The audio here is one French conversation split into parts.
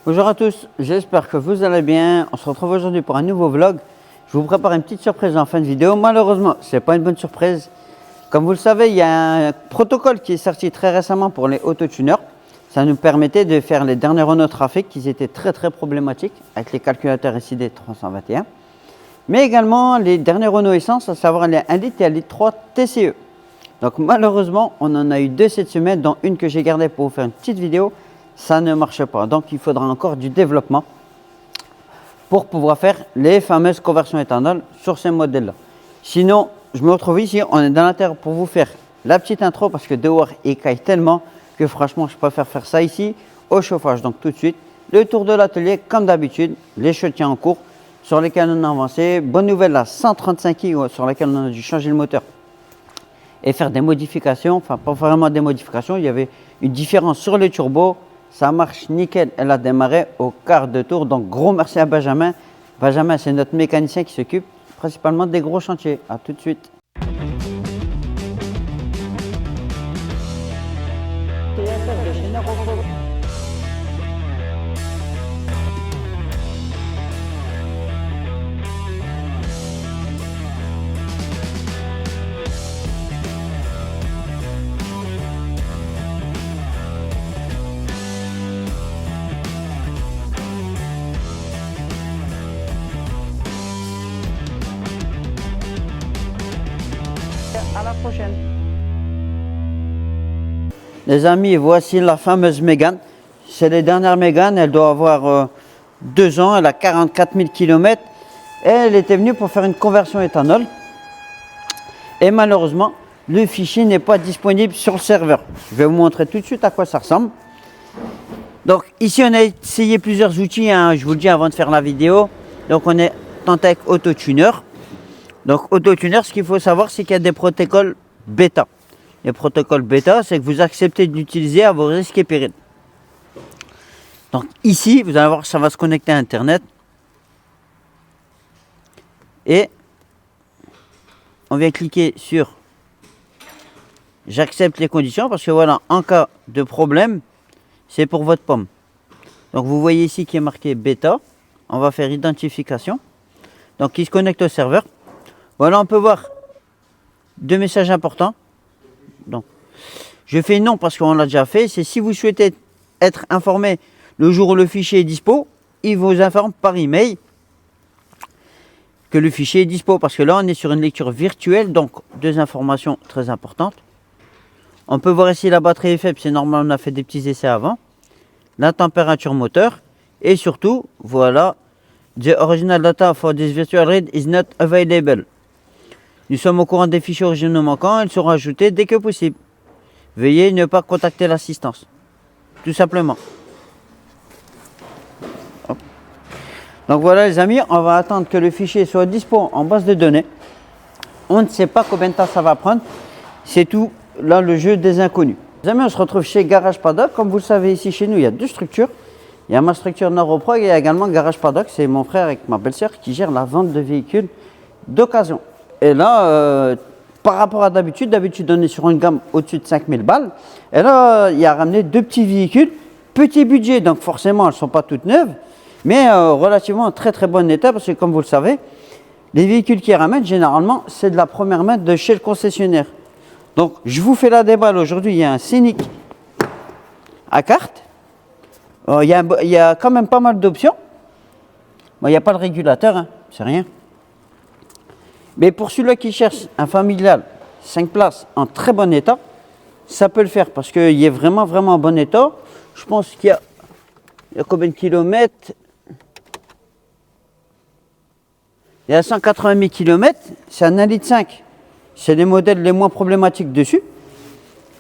Bonjour à tous, j'espère que vous allez bien. On se retrouve aujourd'hui pour un nouveau vlog. Je vous prépare une petite surprise en fin de vidéo. Malheureusement, ce n'est pas une bonne surprise. Comme vous le savez, il y a un protocole qui est sorti très récemment pour les autotuneurs. Ça nous permettait de faire les derniers Renault Trafic qui étaient très problématiques avec les calculateurs SID 321. Mais également les derniers Renault Essence, à savoir les 1 litre et 1 litre 3 TCE. Donc malheureusement, on en a eu deux cette semaine, dont une que j'ai gardée pour vous faire une petite vidéo. Ça ne marche pas, donc il faudra encore du développement pour pouvoir faire les fameuses conversions éthanol sur ces modèles là. Sinon, je me retrouve ici, on est dans l'intérieur pour vous faire la petite intro parce que dehors il caille tellement que franchement je préfère faire ça ici au chauffage. Donc tout de suite le tour de l'atelier comme d'habitude, les chantiers en cours sur lesquels on a avancé. Bonne nouvelle, la 135 i sur laquelle on a dû changer le moteur et faire des modifications, enfin pas vraiment des modifications, il y avait une différence sur les turbos. Ça marche nickel, elle a démarré au quart de tour. Donc gros merci à Benjamin. Benjamin, c'est notre mécanicien qui s'occupe principalement des gros chantiers. A tout de suite. À la prochaine. Les amis, voici la fameuse Mégane. C'est les dernières Mégane. Elle doit avoir 2 ans. Elle a 44 000 km. Et elle était venue pour faire une conversion éthanol. Et malheureusement, le fichier n'est pas disponible sur le serveur. Je vais vous montrer tout de suite à quoi ça ressemble. Donc ici, on a essayé plusieurs outils. Je vous le dis avant de faire la vidéo. Donc on est tenté avec Autotuner. Donc Autotuner, ce qu'il faut savoir, c'est qu'il y a des protocoles bêta. Les protocoles bêta, c'est que vous acceptez d'utiliser à vos risques et périls. Donc ici, vous allez voir, ça va se connecter à Internet. Et on vient cliquer sur j'accepte les conditions parce que voilà, en cas de problème, c'est pour votre pomme. Donc vous voyez ici qui est marqué bêta. On va faire identification. Donc il se connecte au serveur. Voilà, on peut voir 2 messages importants. Donc, je fais non parce qu'on l'a déjà fait. C'est si vous souhaitez être informé le jour où le fichier est dispo, il vous informe par email que le fichier est dispo. Parce que là, on est sur une lecture virtuelle. Donc, 2 informations très importantes. On peut voir ici la batterie est faible. C'est normal, on a fait des petits essais avant. La température moteur. Et surtout, voilà, the original data for this virtual read is not available. Nous sommes au courant des fichiers originaux manquants, ils seront ajoutés dès que possible. Veuillez ne pas contacter l'assistance. Tout simplement. Hop. Donc voilà les amis, on va attendre que le fichier soit dispo en base de données. On ne sait pas combien de temps ça va prendre. C'est tout là le jeu des inconnus. Les amis, on se retrouve chez Garage Paddock. Comme vous le savez, ici chez nous, il y a 2 structures. Il y a ma structure Neuroprog et il y a également Garage Paddock. C'est mon frère avec ma belle-sœur qui gère la vente de véhicules d'occasion. Et là, par rapport à d'habitude, on est sur une gamme au-dessus de 5000 balles. Et là, il a ramené 2 petits véhicules, petit budget, donc forcément, elles ne sont pas toutes neuves, mais relativement en très bon état, parce que comme vous le savez, les véhicules qu'ils ramènent, généralement, c'est de la première main de chez le concessionnaire. Donc, je vous fais la déballe aujourd'hui. Il y a un Scénic à carte. Il y a quand même pas mal d'options. Bon, il n'y a pas de régulateur, hein, c'est rien. Mais pour celui-là qui cherche un familial 5 places en très bon état, ça peut le faire parce qu'il est vraiment en bon état. Je pense qu'il y a combien de kilomètres? Il y a 180 000 km, c'est un 1,5 litre. C'est les modèles les moins problématiques dessus.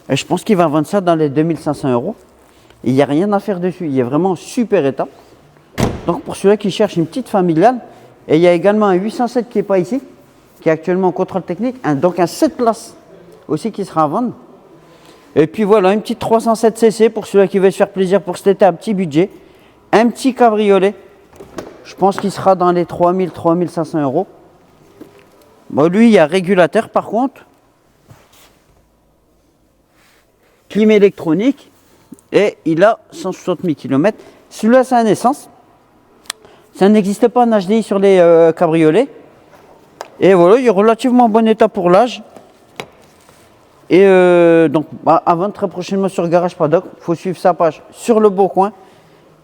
Et je pense qu'il va vendre ça dans les 2500 €. Il n'y a rien à faire dessus, il est vraiment en super état. Donc pour celui-là qui cherche une petite familiale, et il y a également un 807 qui n'est pas ici, qui est actuellement en contrôle technique, donc un 7 places aussi qui sera à vendre. Et puis voilà, une petite 307 cc pour celui qui veut se faire plaisir pour cet été à petit budget. Un petit cabriolet, je pense qu'il sera dans les 3000, 3500 €. Bon, lui, il y a régulateur par contre. Clim électronique. Et il a 160 000 km. Celui-là, c'est un essence. Ça n'existe pas en HDI sur les cabriolets. Et voilà, il est relativement en bon état pour l'âge. Et donc, à vendre très prochainement sur Garage Paddock. Il faut suivre sa page sur le Beau Coin.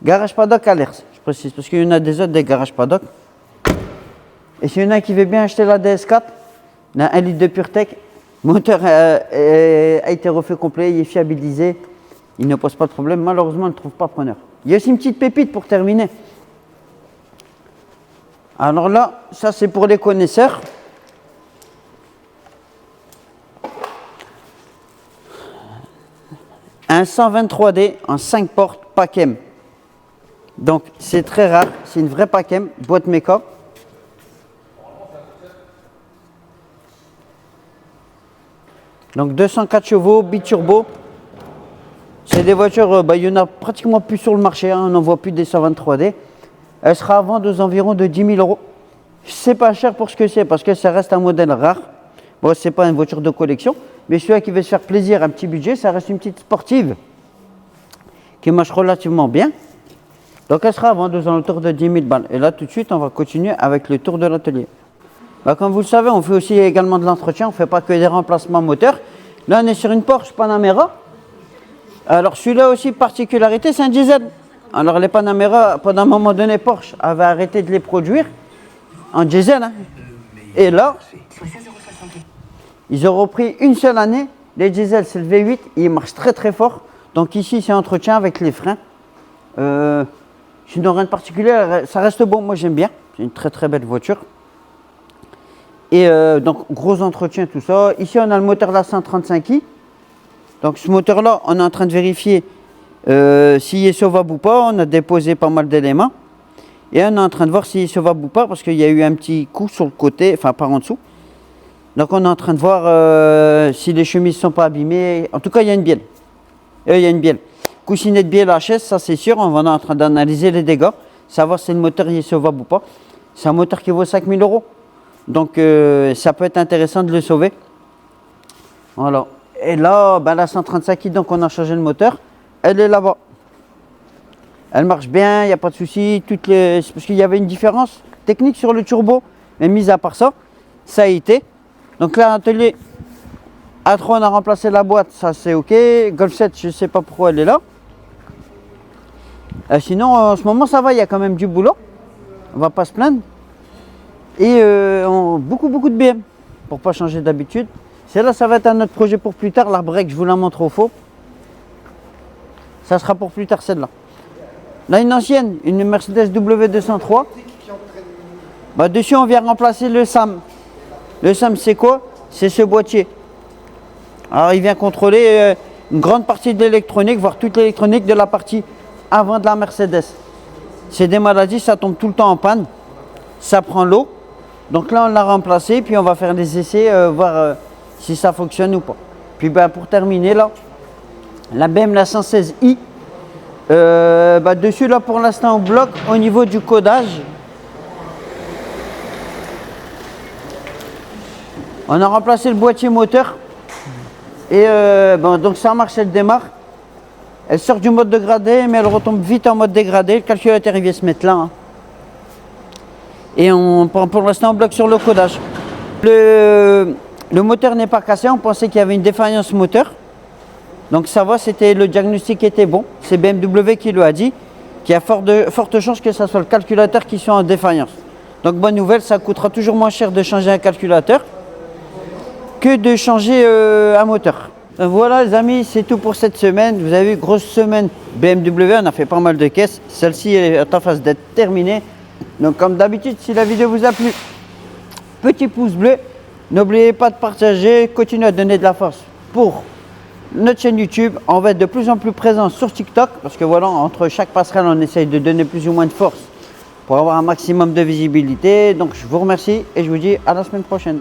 Garage Paddock à l'Ers, je précise, parce qu'il y en a des autres des Garage Paddock. Et s'il y en a qui veut bien acheter la DS4, on a 1 litre de PureTech. Le moteur a été refait complet, il est fiabilisé. Il ne pose pas de problème. Malheureusement, on ne trouve pas preneur. Il y a aussi une petite pépite pour terminer. Alors là, ça c'est pour les connaisseurs. Un 123D en 5 portes Pacem. Donc c'est très rare, c'est une vraie Pacem, boîte méca. Donc 204 chevaux, biturbo. C'est des voitures, il y en a pratiquement plus sur le marché, hein, on n'en voit plus des 123D. Elle sera à vendre aux environs de 10 000 €. C'est pas cher pour ce que c'est, parce que ça reste un modèle rare. Bon, c'est pas une voiture de collection, mais celui qui veut se faire plaisir, un petit budget, ça reste une petite sportive qui marche relativement bien. Donc elle sera à vendre aux alentours de 10 000 balles. Et là, tout de suite, on va continuer avec le tour de l'atelier. Comme vous le savez, on fait aussi également de l'entretien, on ne fait pas que des remplacements moteurs. Là, on est sur une Porsche Panamera. Alors celui-là aussi, particularité, c'est un diesel. Alors les Panamera, pendant un moment donné, Porsche avait arrêté de les produire en diesel. Hein. Et là, ils ont repris une seule année. Les diesels, c'est le V8, il marche très très fort. Donc ici, c'est entretien avec les freins. Sinon, rien de particulier, ça reste bon, moi j'aime bien. C'est une très très belle voiture. Et donc, gros entretien, tout ça. Ici, on a le moteur de la 135i. Donc ce moteur-là, on est en train de vérifier s'il est sauvable ou pas. On a déposé pas mal d'éléments. Et on est en train de voir s'il est sauvable ou pas, parce qu'il y a eu un petit coup sur le côté, enfin par en dessous. Donc on est en train de voir si les chemises ne sont pas abîmées. En tout cas, il y a une bielle. Il y a une bielle. Coussinet de bielle HS, ça c'est sûr. On va en train d'analyser les dégâts, savoir si le moteur est sauvable ou pas. C'est un moteur qui vaut 5 000 €. Donc ça peut être intéressant de le sauver. Voilà. Et là, la 135i, donc on a changé le moteur. Elle est là-bas. Elle marche bien, il n'y a pas de souci. Parce qu'il y avait une différence technique sur le turbo. Mais mis à part ça, ça a été. Donc là, l'atelier A3, on a remplacé la boîte, ça c'est ok. Golf 7, je ne sais pas pourquoi elle est là. Sinon, en ce moment, ça va, il y a quand même du boulot. On ne va pas se plaindre. Et beaucoup de BM, pour ne pas changer d'habitude. Celle-là, ça va être un autre projet pour plus tard. La break, je vous la montre au faux. Ça sera pour plus tard, celle-là. Là, une ancienne, une Mercedes W203. Dessus, on vient remplacer le SAM. Le SAM, c'est quoi? C'est ce boîtier. Alors, il vient contrôler une grande partie de l'électronique, voire toute l'électronique de la partie avant de la Mercedes. C'est des maladies, ça tombe tout le temps en panne. Ça prend l'eau. Donc là, on l'a remplacé, puis on va faire des essais, voir si ça fonctionne ou pas. Puis pour terminer, là, la BM, la 116i. Dessus, là, pour l'instant, on bloque au niveau du codage. On a remplacé le boîtier moteur. Et donc ça marche, elle démarre. Elle sort du mode dégradé, mais elle retombe vite en mode dégradé. Le calculateur, il vient se mettre là. Hein. Et pour l'instant, on bloque sur le codage. Le moteur n'est pas cassé. On pensait qu'il y avait une défaillance moteur. Donc ça va, le diagnostic était bon. C'est BMW qui lui a dit qu'il y a forte chance que ce soit le calculateur qui soit en défaillance. Donc bonne nouvelle, ça coûtera toujours moins cher de changer un calculateur que de changer un moteur. Voilà les amis, c'est tout pour cette semaine. Vous avez vu, grosse semaine BMW, on a fait pas mal de caisses. Celle-ci est en phase d'être terminée. Donc comme d'habitude, si la vidéo vous a plu, petit pouce bleu. N'oubliez pas de partager, continuez à donner de la force pour notre chaîne YouTube. On va être de plus en plus présent sur TikTok, parce que voilà, entre chaque passerelle, on essaye de donner plus ou moins de force pour avoir un maximum de visibilité. Donc je vous remercie et je vous dis à la semaine prochaine.